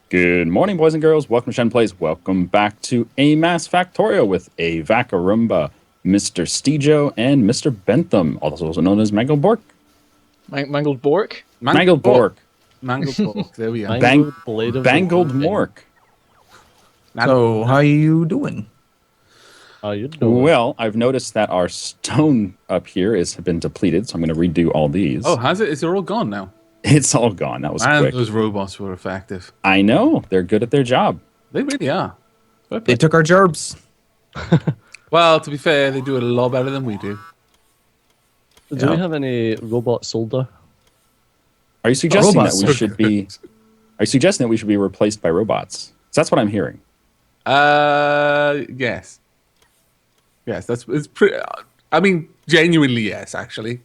Good morning, boys and girls. Welcome to Shen Plays. Welcome back to AMASS Factorio with Aavak, Arumba, Mr. Steejo, and Mr. Bentham, also known as Mangledpork. Mangledpork? Mangledpork. Mangledpork. There we are. Bangled Mork. So, how you doing? How you doing? Well, I've noticed that our stone up here has been depleted, so I'm going to redo all these. Oh, has it? Is it all gone now? It's all gone. That was quick. Those robots were effective. I know. They're good at their job. They really are. They took our jobs. Well, to be fair, they do it a lot better than we do. Do we have any robot solder? Are you suggesting that we Robots. should be? Are you suggesting that we should be replaced by robots? 'Cause that's what I'm hearing. Yes. Yes, it's pretty. I mean, genuinely, yes. Actually,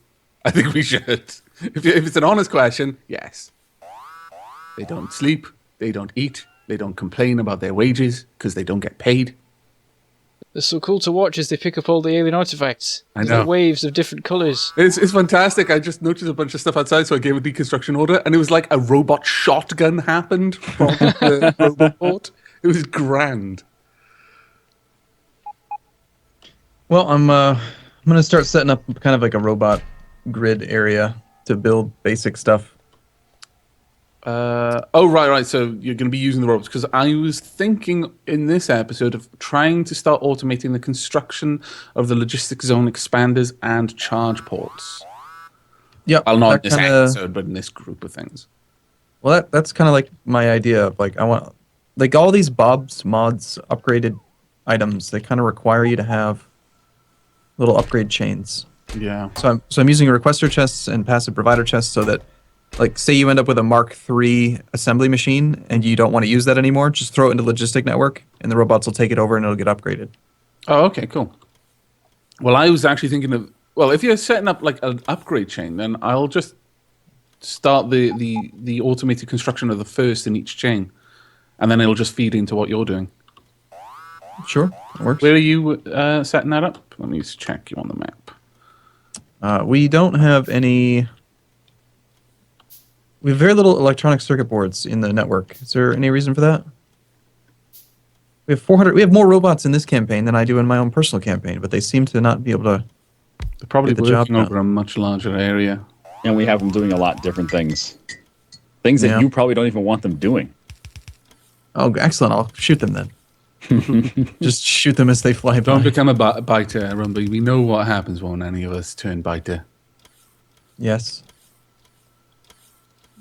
I think we should. If it's an honest question, yes. They don't sleep. They don't eat. They don't complain about their wages because they don't get paid. It's so cool to watch as they pick up all the alien artifacts. I know. The waves of different colours. It's fantastic. I just noticed a bunch of stuff outside, so I gave a deconstruction order, and it was like a robot shotgun happened from the robot. It was grand. Well, I'm gonna start setting up kind of like a robot grid area to build basic stuff. Oh, right. So you're going to be using the robots, because I was thinking in this episode of trying to start automating the construction of the logistics zone expanders and charge ports. Yeah, Well, not in this episode, but in this group of things. Well, that's kind of like my idea of like I want like all these Bob's mods upgraded items. They kind of require you to have little upgrade chains. Yeah. So I'm using requester chests and passive provider chests so that, like, say you end up with a Mark III assembly machine and you don't want to use that anymore, just throw it into logistic network and the robots will take it over and it'll get upgraded. Oh, okay, cool. Well, I was actually thinking of, well, if you're setting up like an upgrade chain, then I'll just start the automated construction of the first in each chain, and then it'll just feed into what you're doing. Sure, that works. Where are you setting that up? Let me just check you on the map. We don't have any. We have very little electronic circuit boards in the network. Is there any reason for that? We have 400. We have more robots in this campaign than I do in my own personal campaign, but they seem to not be able to. They're probably Get the job working over a much larger area. And we have them doing a lot different things. Things that Yeah. you probably don't even want them doing. Oh, excellent! I'll shoot them then. Just shoot them as they fly by. Don't become a biter, Arumba. We know what happens when any of us turn biter. Yes.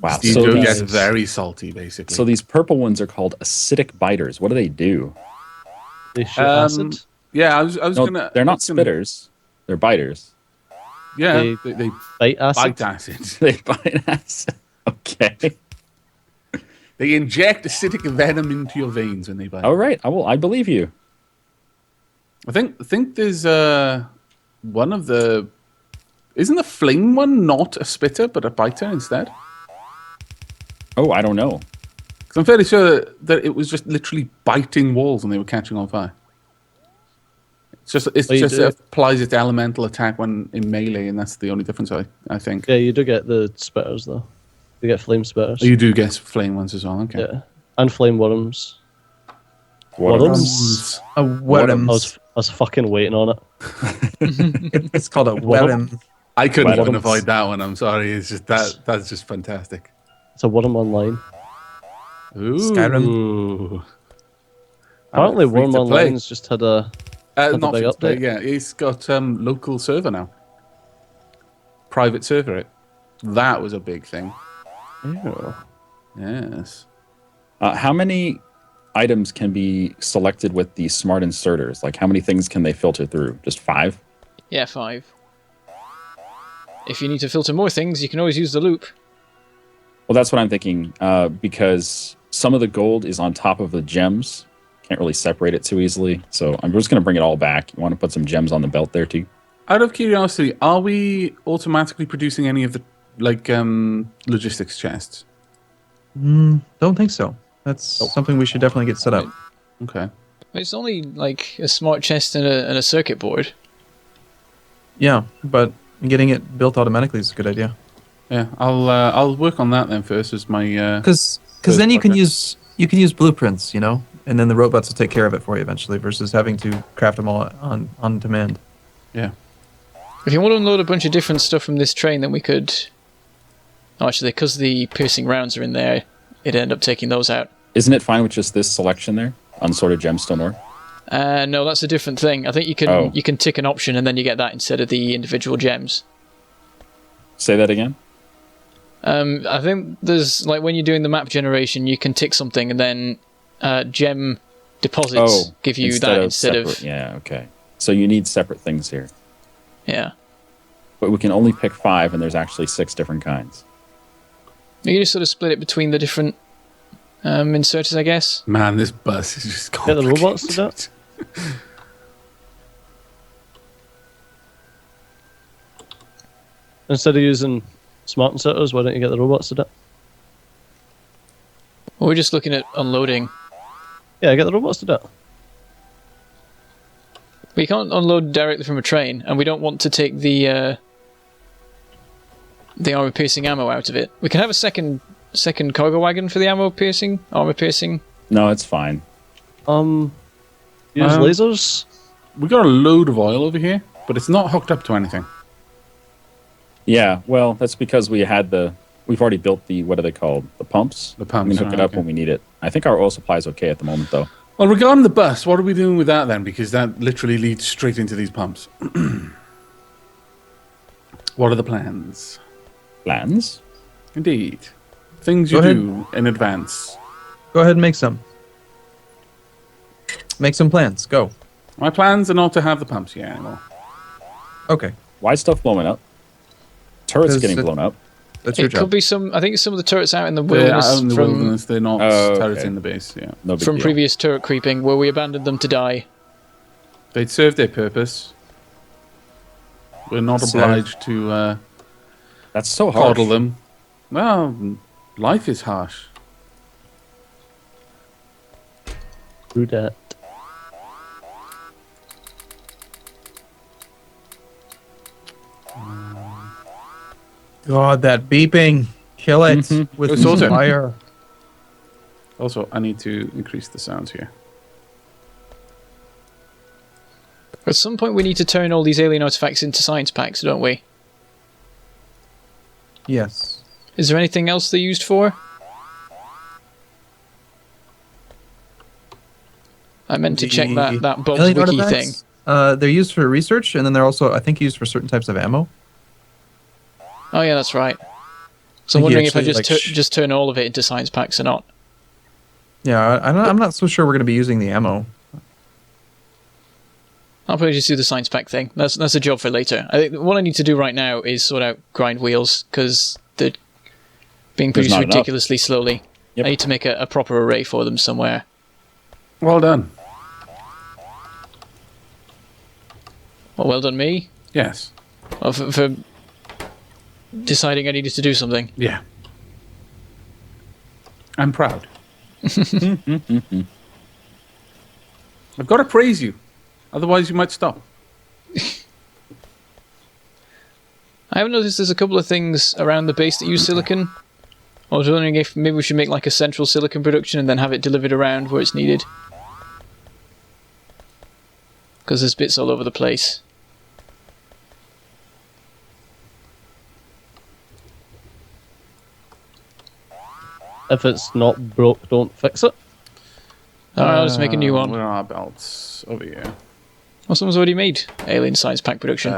Wow. Steve So Joe these, gets very salty, basically. so these purple ones are called acidic biters. What do they do? They shoot acid. Yeah, I was No, gonna. they're not spitters. They're biters. Yeah, they Bite acid. bite acid. They bite acid. Okay. They inject acidic venom into your veins when they bite. All right. I believe you. I think there's one of the. Isn't the flame one not a spitter but a biter instead? Oh, I don't know. Because I'm fairly sure that it was just literally biting walls when they were catching on fire. It's Well, you just do- it applies its elemental attack when in melee, and that's the only difference. I think. Yeah, you do get the spitters though. You get flame spitters. You do get flame ones as well. Okay. Yeah, and flame worms. What Worms? A worm. I was fucking waiting on it. It's called a worm. I couldn't Worms. even avoid that one. I'm sorry. It's just that's just fantastic. It's a worm online. Ooh. Skyrim. Apparently, Free Worm to play. Online's just had a a Not big free to play, update. yeah. It's got local server now. Private server it. That was a big thing. Ew. Yes. How many items can be selected with the smart inserters? Like, how many things can they filter through? Just 5? Yeah, 5. If you need to filter more things, you can always use the loop. Well, that's what I'm thinking. Because some of the gold is on top of the gems. Can't really separate it too easily. So I'm just going to bring it all back. You want to put some gems on the belt there, too? Out of curiosity, are we automatically producing any of the logistics chests? Don't think so. That's something we should definitely get set up. Okay. It's only like a smart chest and a circuit board. Yeah, but getting it built automatically is a good idea. Yeah, I'll work on that then first as my Because then you can project. use You can use blueprints, you know, and then the robots will take care of it for you eventually, versus having to craft them all on demand. Yeah. If you want to unload a bunch of different stuff from this train, then we could... Oh, actually, because the piercing rounds are in there, it'd end up taking those out. Isn't it fine with just this selection there? Unsorted gemstone ore? No, that's a different thing. I think you can tick an option and then you get that instead of the individual gems. Say that again? I think there's, like, when you're doing the map generation, you can tick something and then gem deposits give you that instead of... Yeah, okay. So you need separate things here. Yeah. But we can only pick 5, and there's actually 6 different kinds. You can just sort of split it between the different inserters, I guess. Man, this bus is just Get the complicated. robots to that. Instead of using smart inserters, why don't you get the robots to that? Well, we're just looking at unloading. Yeah, get the robots to that. We can't unload directly from a train, and we don't want to take the armor-piercing ammo out of it. We can have a second cargo wagon for the armor-piercing. No, it's fine. Use lasers. We got a load of oil over here, but it's not hooked up to anything. Yeah, well, that's because we've already built the, what are they called? The pumps? The pumps, We can hook it up okay. when we need it. I think our oil supply is okay at the moment, though. Well, regarding the bus, what are we doing with that then? Because that literally leads straight into these pumps. What are the plans? Plans? Indeed. Things you Go ahead. do in advance. Go ahead and make some. Make some plans. Go. My plans are not to have the pumps here anymore. Okay. Why is stuff blowing up? Turrets Because getting it- blown up. That's your It job. could be some... I think some of the turrets out in the They're wilderness, out in the wilderness, they're not Oh, turrets okay. in the base, yeah. No big from deal. previous turret creeping, where we abandoned them to die. They'd served their purpose. We're not So- obliged to That's so hard. coddle them. Well, life is harsh. Do that. God, that beeping. Kill it with It's also- fire. Also, I need to increase the sounds here. At some point, we need to turn all these alien artifacts into science packs, don't we? Yes. Is there anything else they're used for? I meant to check that Bob's alien Wiki thing. artifacts, they're used for research, and then they're also, I think, used for certain types of ammo. Oh yeah, that's right. So Think I'm he wondering if I actually, just like, just turn all of it into science packs or not. Yeah, I'm not so sure we're going to be using the ammo. I'll probably just do the science pack thing. That's a job for later. I think what I need to do right now is sort out grind wheels because they're being There's produced not enough. ridiculously slowly. Yep. I need to make a proper array for them somewhere. Well done. Well done, me. Yes. Well, for deciding I needed to do something. Yeah. I'm proud. I've got to praise you. Otherwise, you might stop. I haven't noticed there's a couple of things around the base that use silicon. I was wondering if maybe we should make like a central silicon production and then have it delivered around where it's needed. Because there's bits all over the place. If it's not broke, don't fix it. Alright, I'll just make a new one. Where are our belts? Over here. Well, someone's already made Alien Science Pack production.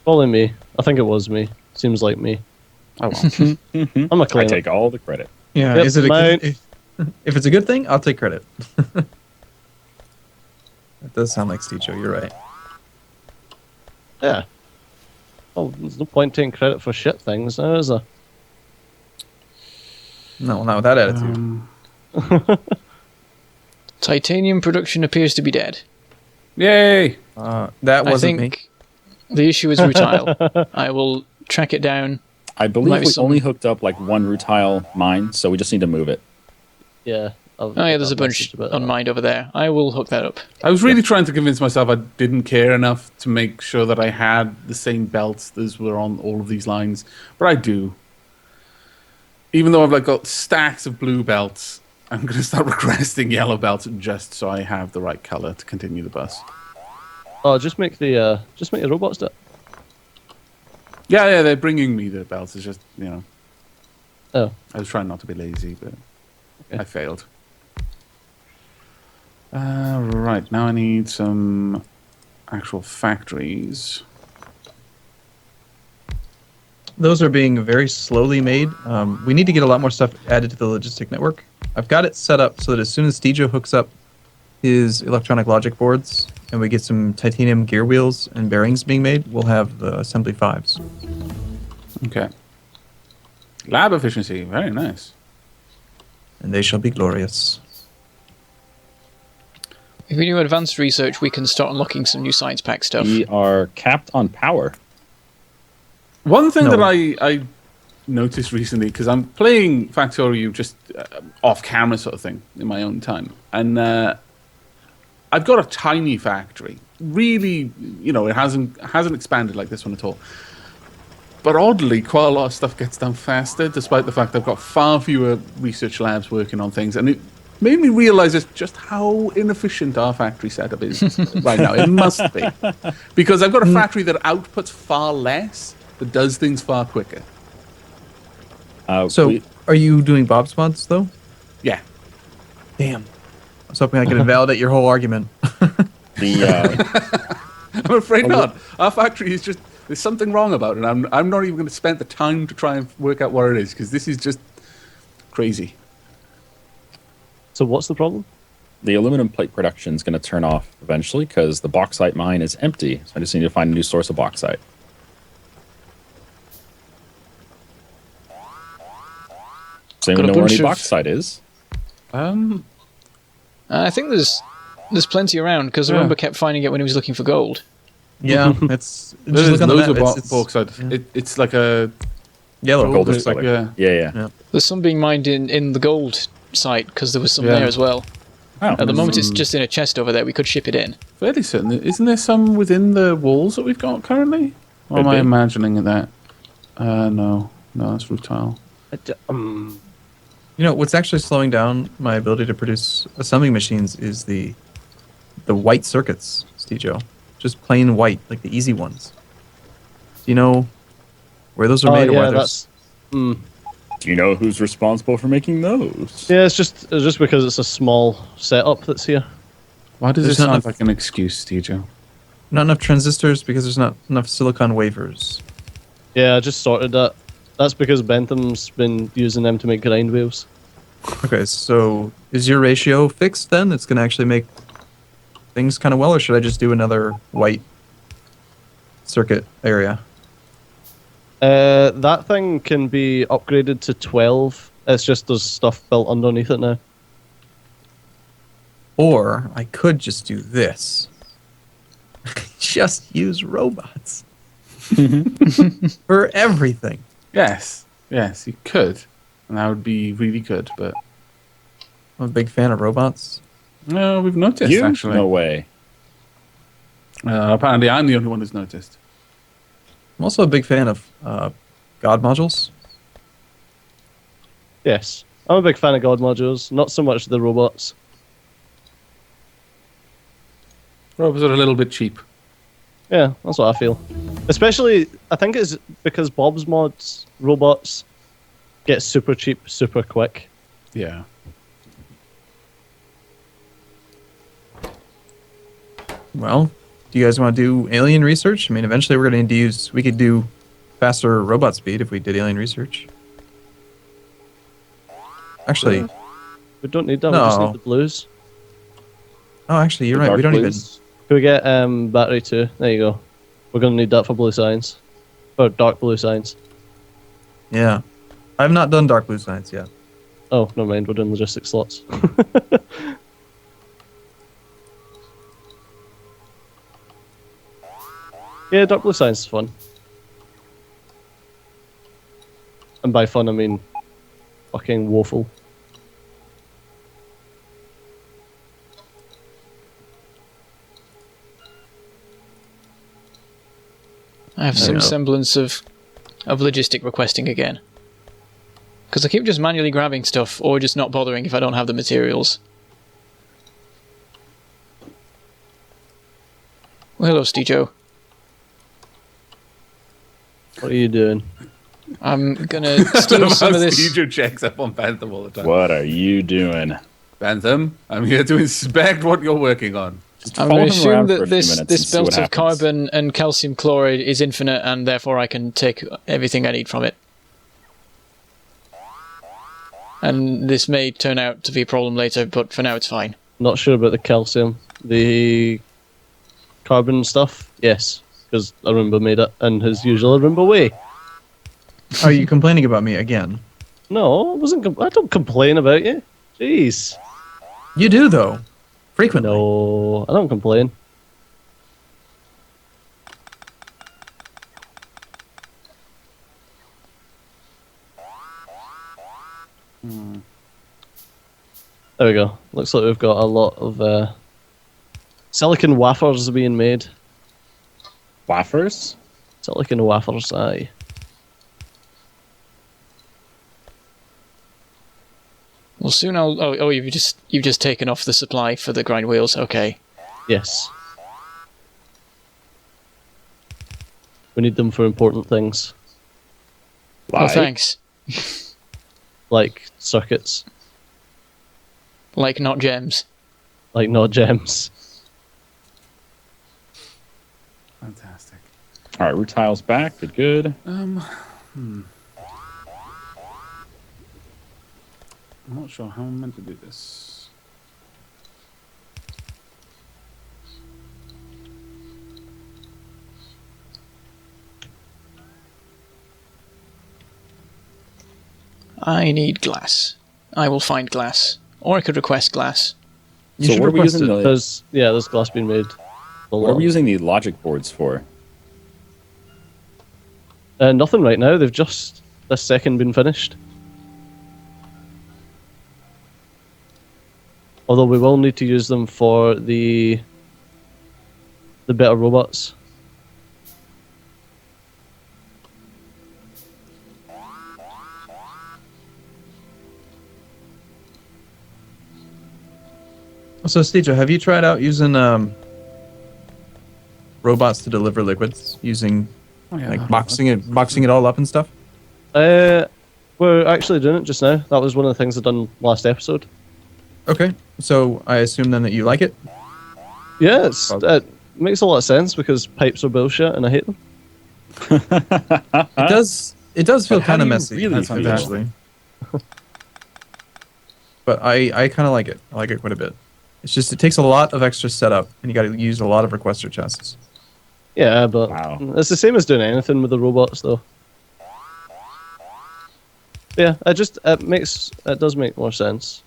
Probably me. I think it was me. Seems like me. Oh, well. I'm a I claimant. take all the credit. Yeah, Yep, is it a mine. good, if it's a good thing, I'll take credit. That does sound like Steejo, you're right. Yeah. Well, there's no point taking credit for shit things now, is there? No, not with that attitude. Titanium production appears to be dead. Yay! That I wasn't think me. the issue is rutile. I will track it down. I Might believe be we some- only hooked up like one rutile mine, so we just need to move it. Yeah. Oh yeah, there's a bunch unmined over there. I will hook that up. I was really trying to convince myself I didn't care enough to make sure that I had the same belts as were on all of these lines, but I do. even though I've like got stacks of blue belts, I'm going to start requesting yellow belts just so I have the right color to continue the bus. Oh, just make the robots do it. Yeah, they're bringing me the belts. It's just, Oh, I was trying not to be lazy, but Okay. I failed. Right, now I need some actual factories. Those are being very slowly made. We need to get a lot more stuff added to the logistic network. I've got it set up so that as soon as Steejo hooks up his electronic logic boards and we get some titanium gear wheels and bearings being made, we'll have the assembly 5s. Okay. Lab efficiency, very nice. And they shall be glorious. If we do advanced research, we can start unlocking some new science pack stuff. We are capped on power. One thing No. that I noticed recently, because I'm playing Factorio just off camera sort of thing in my own time, and I've got a tiny factory. Really, it hasn't expanded like this one at all. But oddly, quite a lot of stuff gets done faster, despite the fact I've got far fewer research labs working on things, and it made me realize just how inefficient our factory setup is right now. It must be, because I've got a factory that outputs far less, but does things far quicker. So, are you doing Bob's mods, though? Yeah. Damn. I was hoping I could invalidate your whole argument. I'm afraid not. Our factory is just, there's something wrong about it. I'm not even going to spend the time to try and work out what it is, because this is just crazy. so what's the problem? The aluminum plate production is going to turn off eventually because the bauxite mine is empty. So I just need to find a new source of bauxite. Does anyone know where any bauxite is? I think there's plenty around because Arumba kept finding it when he was looking for gold. Yeah, it's There's just look on the loads map. of It's bauxite. It's like a yellow. Gold it's is like, color. Yeah. There's some being mined in the gold site because there was some Yeah. there as well. Oh, At the moment, it's just in a chest over there. We could ship it in. fairly certain. Isn't there some within the walls that we've got currently? Or am Could I be. imagining that? No, that's rutile. What's actually slowing down my ability to produce assembling machines is the white circuits, Steejo. Just plain white, like the easy ones. Do you know where those are made? Or why yeah, there's- that's. Do you know who's responsible for making those? Yeah, it's just because it's a small setup that's here. Why does There's this not sound enough- like an excuse, Steejo? not enough transistors because there's not enough silicon wafers. Yeah, I just sorted that. That's because Bentham's been using them to make grind wheels. Okay, so is your ratio fixed then? It's going to actually make things kind of well, or should I just do another white circuit area? That thing can be upgraded to 12. It's just there's stuff built underneath it now. Or I could just do this. Just use robots for everything. Yes, you could, and that would be really good. But I'm a big fan of robots. no, we've noticed You? actually. No way. Apparently, I'm the only one who's noticed. I'm also a big fan of God modules. Yes. I'm a big fan of God modules, not so much the robots. Robots are a little bit cheap. Yeah, that's what I feel. Especially, I think it's because Bob's mods, robots, get super cheap, super quick. Yeah. Well, do you guys want to do alien research? I mean, eventually we're going to need to we could do faster robot speed if we did alien research. Actually, We don't need that, we just No. need the blues. oh, actually, you're The right. We dark don't blues? Can we get battery 2? There you go. We're going to need that for blue science. Or dark blue science. even. Yeah. I've not done dark blue science yet. Oh, never mind, we're doing logistics slots. Yeah, dark blue science is fun. And by fun, I mean fucking woeful. I have some Yeah. semblance of logistic requesting again. Because I keep just manually grabbing stuff, or just not bothering if I don't have the materials. Well, hello, Steejo. What are you doing? I'm gonna steal some of this. Steejo checks up on Bentham all the time. What are you doing? Bentham, I'm here to inspect what you're working on. Just I'm follow going to him assume around for a that few this minutes and see what belt of happens. carbon and calcium chloride is infinite, and therefore I can take everything I need from it. And this may turn out to be a problem later, but for now it's fine. Not sure about the calcium. The carbon stuff, yes, because Arumba made it in his usual Arumba way. Are you complaining about me again? No, I wasn't. I don't complain about you. Jeez. You do, though. Frequently. No, I don't complain. There we go. Looks like we've got a lot of silicon wafers being made. Wafers? Silicon wafers, aye. Well, soon I'll. Oh, you've just taken off the supply for the grind wheels. Okay. Yes. We need them for important things, Oh, thanks. like circuits, Like not gems. like not gems. Fantastic. All right, root tiles back. Good. I'm not sure how I'm meant to do this. I need glass. I will find glass. Or I could request glass. You So should what are we request using it. the There's glass being made. what are we using the logic boards for? Nothing right now. They've just this second been finished. Although we will need to use them for the better robots. So, Steejo, have you tried out using robots to deliver liquids using Oh, yeah, like boxing it all up and stuff? We're actually doing it just now. That was one of the things I done last episode. Okay, so I assume then that you like it. Yeah, it makes a lot of sense because pipes are bullshit and I hate them. It does. It does feel But how kind of do you messy. really That's feel? eventually. But I kind of like it. I like it quite a bit. It's just it takes a lot of extra setup, and you got to use a lot of requester chests. Yeah, but Wow. it's the same as doing anything with the robots, though. Yeah, it does make more sense.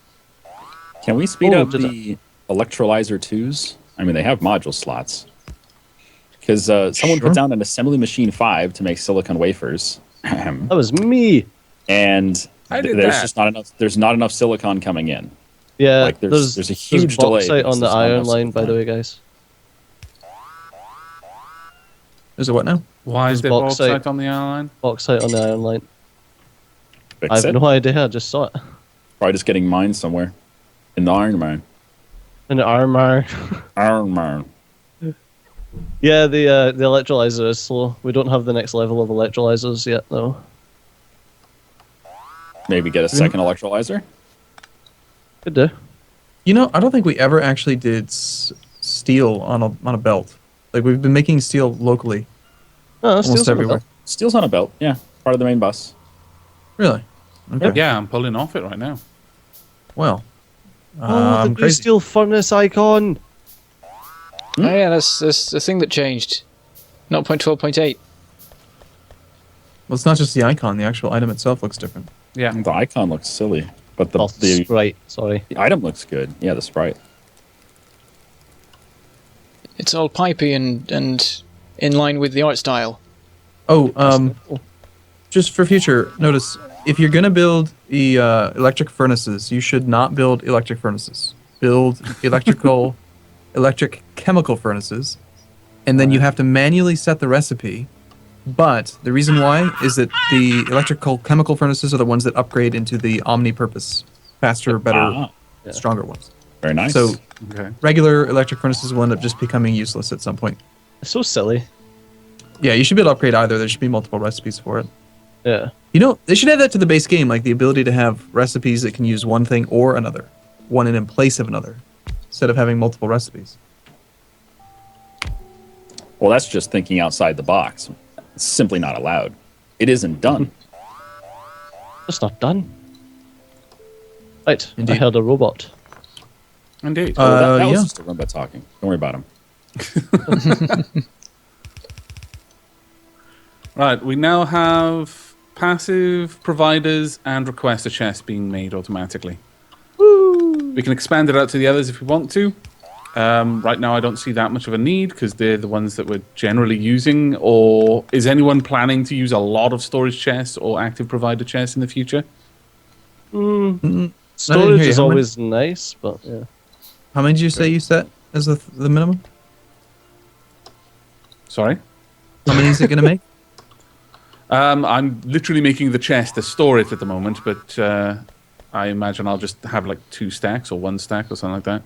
Can we speed Oh, up did the electrolyzer twos? I mean, they have module slots. Because someone Sure. put down an assembly machine 5 to make silicon wafers, That was me. and I did there's that. just not enough. There's not enough silicon coming in. Yeah, Like, there's a huge delay bauxite because on the there's not iron enough line, by the supply. way, guys. There's a what now? Why is There's there bauxite. bauxite on the airline? Bauxite on the iron line. Fix I have it. no idea. I just saw it. Probably just getting mined somewhere in the iron mine. In the iron mine. Iron mine. Yeah, the electrolyzer is slow. We don't have the next level of electrolyzers yet, though. Maybe get a second electrolyzer. Could do. You know, I don't think we ever actually did steel on a belt. Like we've been making steel locally, No, that's almost still everywhere. Steel's on a belt. Yeah, part of the main bus. Really? Okay. Yeah, I'm pulling off it right now. Well, Oh, the I'm new crazy. steel furnace icon. Oh yeah, that's the thing that changed. 0.12.8. Well, it's not just the icon. The actual item itself looks different. Yeah. The icon looks silly, but Oh, the Sprite, sorry. item looks good. Yeah, the sprite. It's all pipey and in line with the art style. Oh, Oh, just for future notice, if you're gonna build the electric furnaces, you should not build electric furnaces. Build electric chemical furnaces, and then you have to manually set the recipe But the reason why is that the electrical chemical furnaces are the ones that upgrade into the omni-purpose, faster, better, Ah, stronger ones. very nice. So Okay. regular electric furnaces will end up just becoming useless at some point. It's so silly. Yeah, you should be able to upgrade either. There should be multiple recipes for it. Yeah. You know, they should add that to the base game, like the ability to have recipes that can use one thing or another, one in place of another, instead of having multiple recipes. well, that's just thinking outside the box. It's simply not allowed. It isn't done. It's not done. Right, I Indeed. heard a robot. Indeed. That was yeah. just a Arumba talking. Don't worry about him. Right, we now have passive providers and requester chests being made automatically. We can expand it out to the others if we want to. Right now, I don't see that much of a need because they're the ones that we're generally using. Or is anyone planning to use a lot of storage chests or active provider chests in the future? Storage hear you. is How many- always nice, but yeah. How many did you say you set as the minimum? Sorry? How many is it going to make? I'm literally making the chest to store it at the moment, but I imagine I'll just have like 2 stacks or 1 stack or something like that.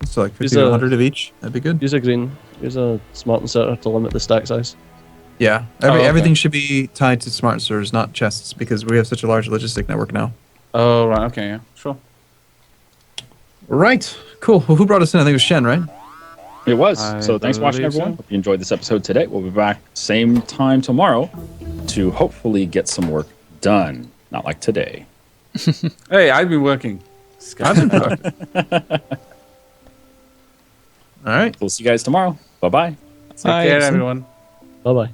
So like 50 Use to a- 100 of each. That'd be good. Use a green. Use a smart inserter to limit the stack size. Yeah. okay. Everything should be tied to smart inserters, not chests, because we have such a large logistic network now. Oh, right. Okay, yeah. Sure. Right. Cool. Well, who brought us in? I think it was Shen, right? It was. I So thanks for watching, believe so. everyone. Hope you enjoyed this episode today. We'll be back same time tomorrow to hopefully get some work done. Not like today. Hey, I've been working. I've been productive. All right. We'll see you guys tomorrow. Bye-bye. Take Hi. care, everyone. Bye bye.